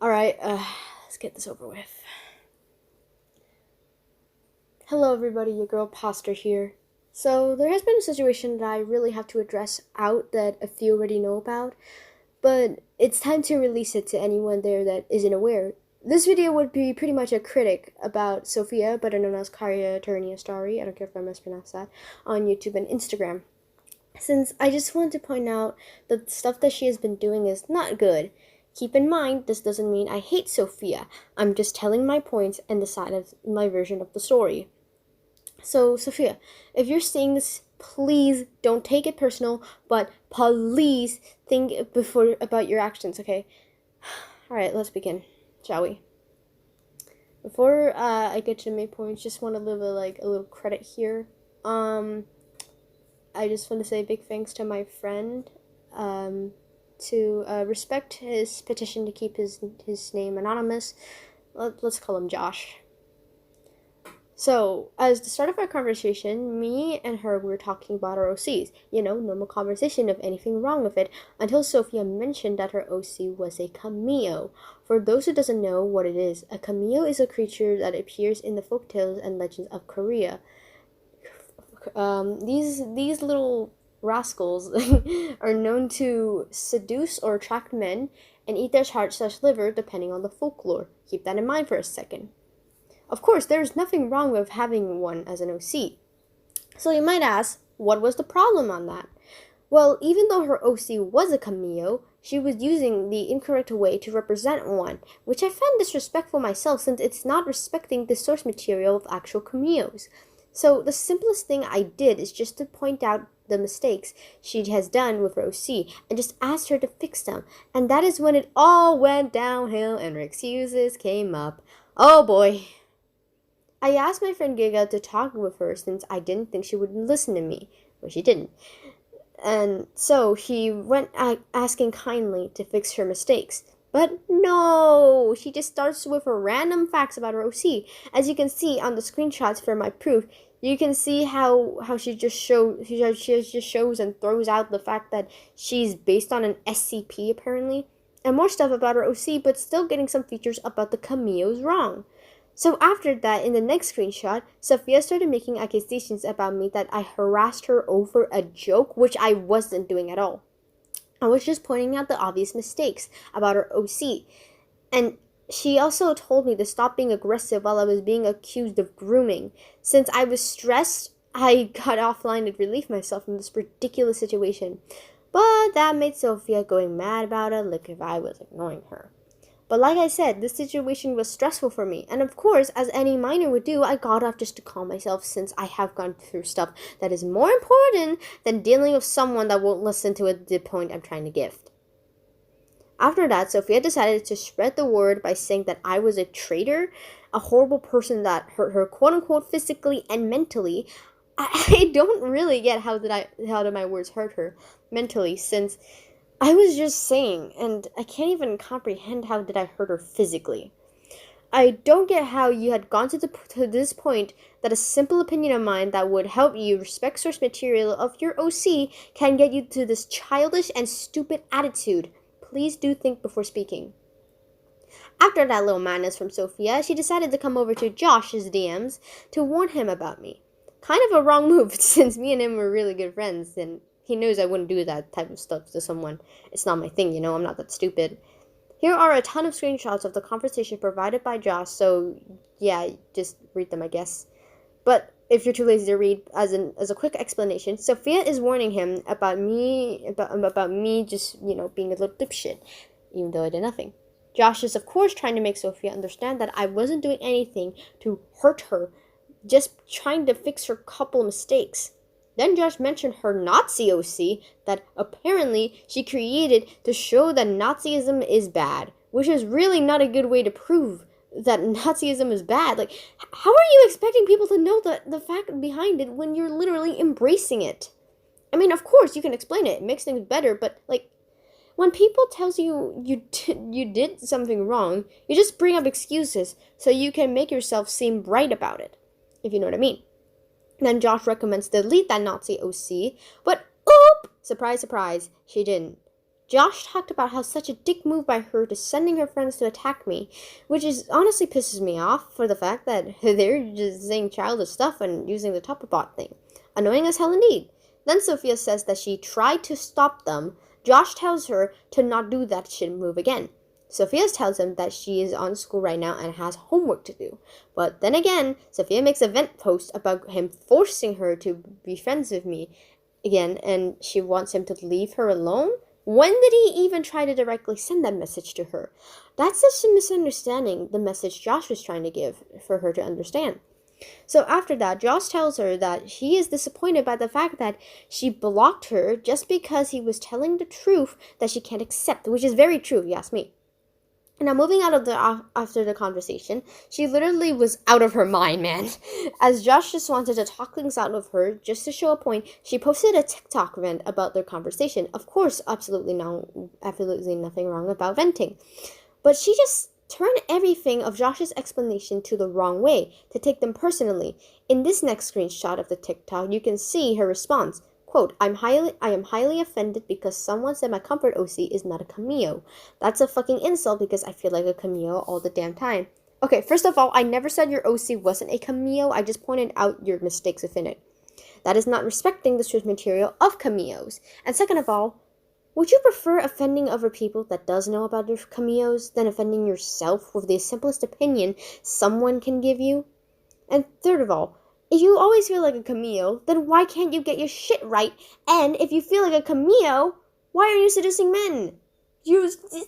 Alright, let's get this over with. Hello everybody, your girl Poster here. So, there has been a situation that I really have to address out that a few already know about, but it's time to release it to anyone there that isn't aware. This video would be pretty much a critic about Sofia, better known as Kiaturnia Styarie, I don't care if I mispronounced that, on YouTube and Instagram. Since I just want to point out that the stuff that she has been doing is not good. Keep in mind, this doesn't mean I hate Sofia. I'm just telling my points and the side of my version of the story. So, Sofia, if you're seeing this, please don't take it personal, but please think before about your actions, okay? Alright, let's begin, shall we? Before I get to the main points, just want to leave a little credit here. I just want to say big thanks to my friend to respect his petition to keep his name anonymous. Let's call him Josh. So, as the start of our conversation, me and her were talking about our OCs. You know, normal conversation of anything wrong with it, until Sofia mentioned that her OC was a cameo. For those who doesn't know what it is, a cameo is a creature that appears in the folktales and legends of Korea. These little rascals are known to seduce or attract men and eat their heart/liver depending on the folklore. Keep that in mind for a second. Of course, there's nothing wrong with having one as an OC. So you might ask, what was the problem on that? Well, even though her OC was a cameo, she was using the incorrect way to represent one, which I find disrespectful myself since it's not respecting the source material of actual cameos. So the simplest thing I did is just to point out the mistakes she has done with her OC and just asked her to fix them. And that is when it all went downhill and her excuses came up. Oh boy. I asked my friend Giga to talk with her since I didn't think she would listen to me. Well, she didn't. And so he went asking kindly to fix her mistakes. But no, she just starts with her random facts about her OC. As you can see on the screenshots for my proof, you can see how she just shows and throws out the fact that she's based on an SCP apparently, and more stuff about her OC, but still getting some features about the cameos wrong. So after that, in the next screenshot, Sofia started making accusations about me that I harassed her over a joke, which I wasn't doing at all. I was just pointing out the obvious mistakes about her OC. And she also told me to stop being aggressive while I was being accused of grooming. Since I was stressed, I got offline to relieve myself from this ridiculous situation. But that made Sofia going mad about it, like if I was ignoring her. But like I said, this situation was stressful for me. And of course, as any minor would do, I got off just to calm myself since I have gone through stuff that is more important than dealing with someone that won't listen to the point I'm trying to give. After that, Sofia decided to spread the word by saying that I was a traitor, a horrible person that hurt her quote-unquote physically and mentally. I don't really get how did my words hurt her mentally, since I was just saying, and I can't even comprehend how did I hurt her physically. I don't get how you had gone to this point that a simple opinion of mine that would help you respect source material of your OC can get you to this childish and stupid attitude. Please do think before speaking. After that little madness from Sofia, she decided to come over to Josh's DMs to warn him about me. Kind of a wrong move since me and him were really good friends and he knows I wouldn't do that type of stuff to someone. It's not my thing, I'm not that stupid. Here are a ton of screenshots of the conversation provided by Josh, so yeah, just read them, I guess. But if you're too lazy to read, as a quick explanation, Sofia is warning him about me just, being a little dipshit, even though I did nothing. Josh is, of course, trying to make Sofia understand that I wasn't doing anything to hurt her, just trying to fix her couple mistakes. Then Josh mentioned her Nazi OC that apparently she created to show that Nazism is bad, which is really not a good way to prove that Nazism is bad. Like, how are you expecting people to know the fact behind it when you're literally embracing it? I mean, of course, you can explain it. It makes things better, but, when people tells you you did something wrong, you just bring up excuses so you can make yourself seem right about it, if you know what I mean. Then Josh recommends delete that Nazi OC, but oop! Surprise, surprise, she didn't. Josh talked about how such a dick move by her to sending her friends to attack me, which is honestly pisses me off for the fact that they're just saying childish stuff and using the Topperbot thing. Annoying as hell indeed. Then Sofia says that she tried to stop them. Josh tells her to not do that shit move again. Sofia tells him that she is on school right now and has homework to do. But then again, Sofia makes a vent post about him forcing her to be friends with me again, and she wants him to leave her alone? When did he even try to directly send that message to her? That's just a misunderstanding the message Josh was trying to give for her to understand. So after that, Josh tells her that he is disappointed by the fact that she blocked her just because he was telling the truth that she can't accept, which is very true, if you ask me. Now, moving out of after the conversation, she literally was out of her mind, man. As Josh just wanted to talk things out of her, just to show a point, she posted a TikTok vent about their conversation. Of course, absolutely nothing wrong about venting. But she just turned everything of Josh's explanation to the wrong way, to take them personally. In this next screenshot of the TikTok, you can see her response. Quote, I am highly offended because someone said my comfort OC is not a cameo. That's a fucking insult because I feel like a cameo all the damn time. Okay, first of all, I never said your OC wasn't a cameo. I just pointed out your mistakes within it. That is not respecting the source material of cameos. And second of all, would you prefer offending other people that does know about your cameos than offending yourself with the simplest opinion someone can give you? And third of all, if you always feel like a cameo, then why can't you get your shit right? And if you feel like a cameo, why are you seducing men? You see,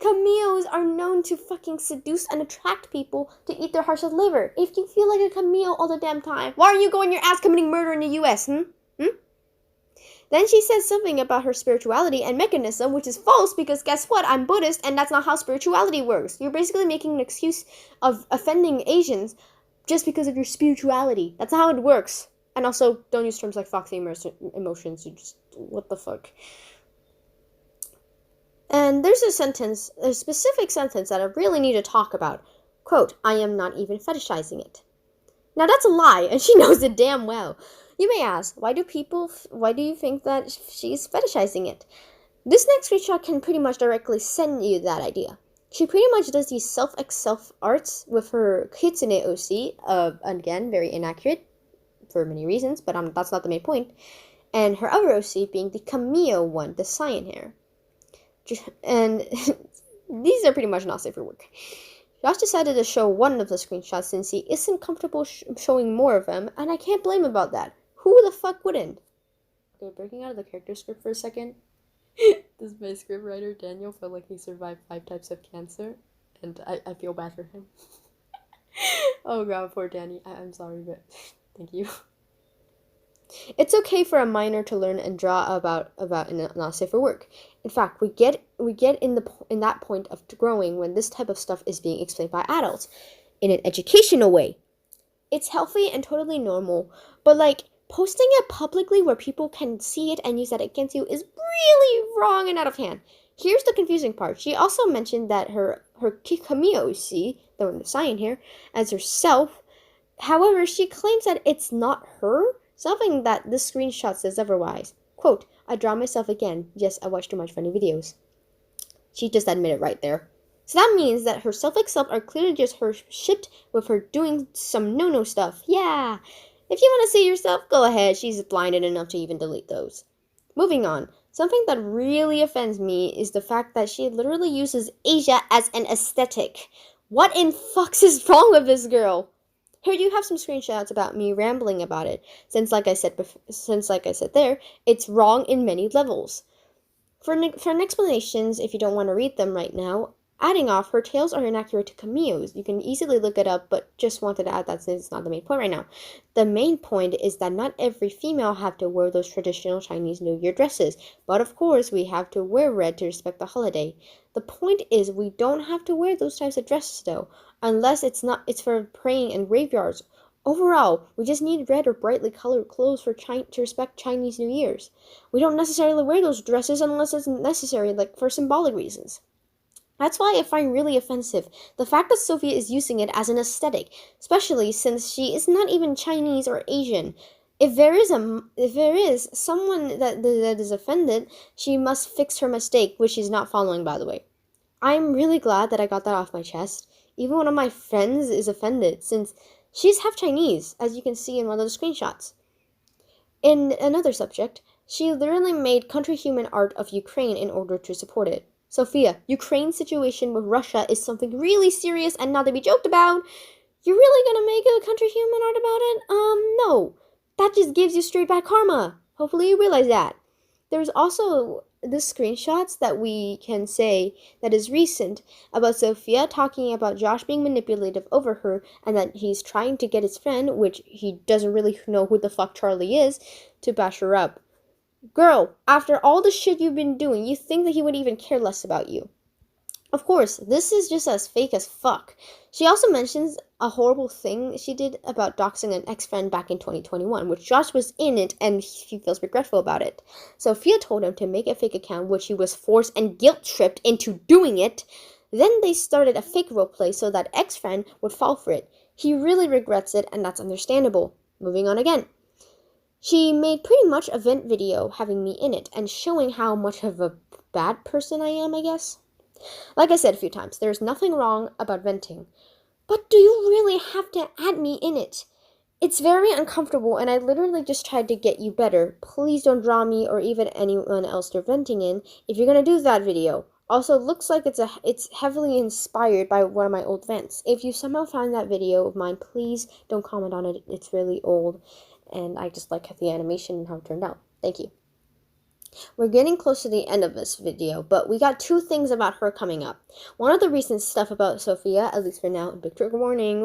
cameos are known to fucking seduce and attract people to eat their heart's liver. If you feel like a cameo all the damn time, why are you going your ass committing murder in the US, Then she says something about her spirituality and mechanism, which is false because guess what? I'm Buddhist and that's not how spirituality works. You're basically making an excuse of offending Asians just because of your spirituality. That's how it works. And also, don't use terms like foxy emotions. You just, what the fuck? And there's a specific sentence that I really need to talk about. Quote, I am not even fetishizing it. Now that's a lie, and she knows it damn well. You may ask, why do you think that she's fetishizing it? This next screenshot can pretty much directly send you that idea. She pretty much does these self-x-self arts with her Kitsune OC, again, very inaccurate for many reasons, but that's not the main point. And her other OC being the cameo one, the cyan hair. And these are pretty much not safe for work. Josh decided to show one of the screenshots since he isn't comfortable showing more of them, and I can't blame him about that. Who the fuck wouldn't? Okay, breaking out of the character script for a second. This my script writer, Daniel, felt like he survived 5 types of cancer, and I feel bad for him. Oh god, poor Danny. I'm sorry, but thank you. It's okay for a minor to learn and draw about not safe for work. In fact, we get in that point of growing when this type of stuff is being explained by adults in an educational way. It's healthy and totally normal, but like posting it publicly where people can see it and use that against you is really wrong and out of hand. Here's the confusing part. She also mentioned that her cameo, the one with cyan hair, as herself. However, she claims that it's not her. Something that this screenshot says otherwise. Quote, I draw myself again. Yes, I watch too much funny videos. She just admitted right there. So that means that her self-self are clearly just her shipped with her doing some no-no stuff. Yeah. If you want to see yourself, go ahead. She's blinded enough to even delete those. Moving on. Something that really offends me is the fact that she literally uses Asia as an aesthetic. What in fucks is wrong with this girl? Here you have some screenshots about me rambling about it, since like I said there, it's wrong in many levels. For explanations, if you don't want to read them right now, adding off, her tails are inaccurate to cameos. You can easily look it up, but just wanted to add that since it's not the main point right now. The main point is that not every female have to wear those traditional Chinese New Year dresses, but of course we have to wear red to respect the holiday. The point is we don't have to wear those types of dresses though, unless it's for praying in graveyards. Overall, we just need red or brightly colored clothes to respect Chinese New Year's. We don't necessarily wear those dresses unless it's necessary, like for symbolic reasons. That's why I find really offensive the fact that Sofia is using it as an aesthetic, especially since she is not even Chinese or Asian. If there is someone that is offended, she must fix her mistake, which she's not following, by the way. I'm really glad that I got that off my chest. Even one of my friends is offended, since she's half Chinese, as you can see in one of the screenshots. In another subject, she literally made country human art of Ukraine in order to support it. Sofia, Ukraine's situation with Russia is something really serious and not to be joked about. You're really gonna make a country human art about it? No. That just gives you straight bad karma. Hopefully you realize that. There's also the screenshots that we can say that is recent about Sofia talking about Josh being manipulative over her and that he's trying to get his friend, which he doesn't really know who the fuck Charlie is, to bash her up. Girl, after all the shit you've been doing, you think that he would even care less about you. Of course, this is just as fake as fuck. She also mentions a horrible thing she did about doxing an ex-friend back in 2021, which Josh was in it and he feels regretful about it. Sophia told him to make a fake account, which he was forced and guilt-tripped into doing it. Then they started a fake roleplay so that ex-friend would fall for it. He really regrets it, and that's understandable. Moving on again. She made pretty much a vent video having me in it and showing how much of a bad person I am, I guess. Like I said a few times, there's nothing wrong about venting. But do you really have to add me in it? It's very uncomfortable, and I literally just tried to get you better. Please don't draw me or even anyone else you're venting in if you're gonna do that video. Also, looks like it's heavily inspired by one of my old vents. If you somehow find that video of mine, please don't comment on it. It's really old, and I just like the animation and how it turned out. Thank you. We're getting close to the end of this video, but we got two things about her coming up. One of the recent stuff about Sofia, at least for now, big trigger warning,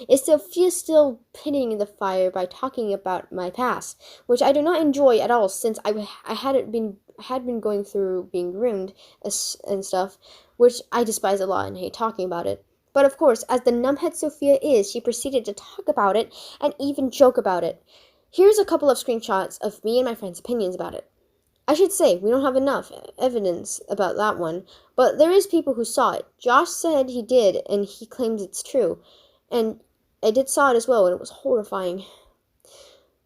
is Sofia still pitting the fire by talking about my past, which I do not enjoy at all since I had been going through being groomed and stuff, which I despise a lot and hate talking about it. But of course, as the numbhead Sofia is, she proceeded to talk about it and even joke about it. Here's a couple of screenshots of me and my friends' opinions about it. I should say, we don't have enough evidence about that one, but there is people who saw it. Josh said he did, and he claims it's true. And I did saw it as well, and it was horrifying.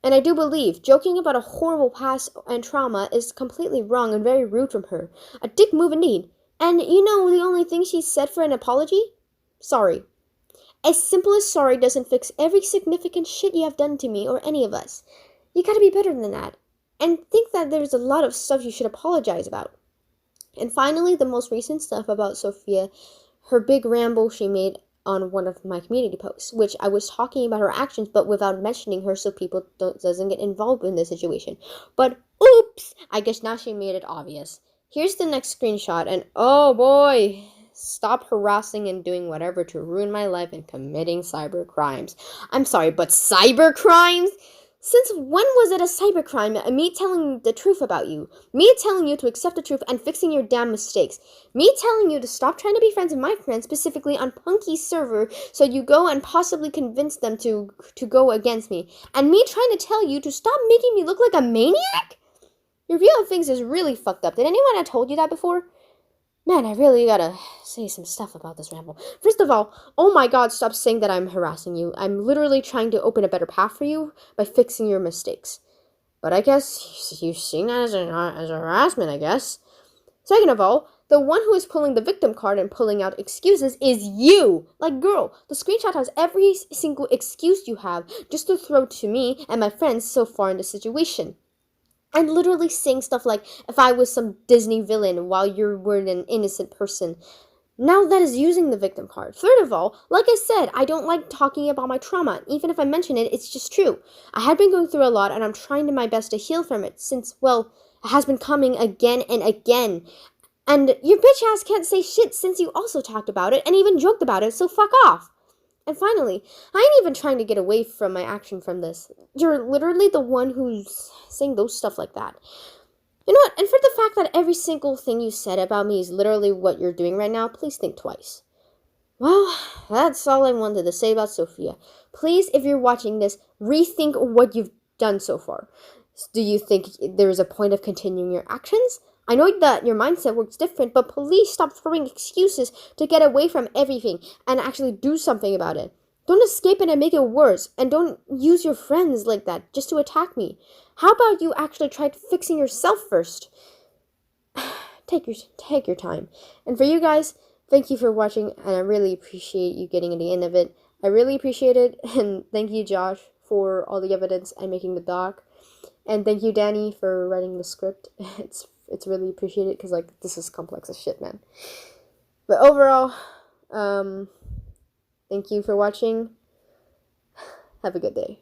And I do believe joking about a horrible past and trauma is completely wrong and very rude from her. A dick move indeed. And you know the only thing she said for an apology? Sorry. As simple as sorry doesn't fix every significant shit you have done to me or any of us. You gotta be better than that. And think that there's a lot of stuff you should apologize about. And finally, the most recent stuff about Sofia, her big ramble she made on one of my community posts, which I was talking about her actions, but without mentioning her so people doesn't get involved in the situation. But oops, I guess now she made it obvious. Here's the next screenshot, and oh boy, stop harassing and doing whatever to ruin my life and committing cyber crimes. I'm sorry, but cyber crimes? Since when was it a cybercrime? Me telling the truth about you. Me telling you to accept the truth and fixing your damn mistakes. Me telling you to stop trying to be friends with my friends, specifically on Punky's server, so you go and possibly convince them to go against me. And me trying to tell you to stop making me look like a maniac? Your view of things is really fucked up. Did anyone have told you that before? Man, I really gotta say some stuff about this ramble. First of all, oh my god, stop saying that I'm harassing you. I'm literally trying to open a better path for you by fixing your mistakes. But I guess you're seeing that as a harassment, I guess. Second of all, the one who is pulling the victim card and pulling out excuses is you. Like, girl, the screenshot has every single excuse you have just to throw to me and my friends so far in the situation. I'm literally saying stuff like, if I was some Disney villain while you were an innocent person. Now that is using the victim card. Third of all, like I said, I don't like talking about my trauma. Even if I mention it, it's just true. I have been going through a lot and I'm trying my best to heal from it since, well, it has been coming again and again. And your bitch ass can't say shit since you also talked about it and even joked about it, so fuck off. And finally, I ain't even trying to get away from my action from this. You're literally the one who's saying those stuff like that. You know what? And for the fact that every single thing you said about me is literally what you're doing right now, please think twice. Well, that's all I wanted to say about Sofia. Please, if you're watching this, rethink what you've done so far. Do you think there is a point of continuing your actions? I know that your mindset works different, but please stop throwing excuses to get away from everything and actually do something about it. Don't escape it and make it worse. And don't use your friends like that just to attack me. How about you actually try fixing yourself first? Take your time. And for you guys, thank you for watching, and I really appreciate you getting to the end of it. I really appreciate it, and thank you, Josh, for all the evidence and making the doc. And thank you, Danny, for writing the script. It's really appreciated, because, like, this is complex as shit, man. But overall, thank you for watching. Have a good day.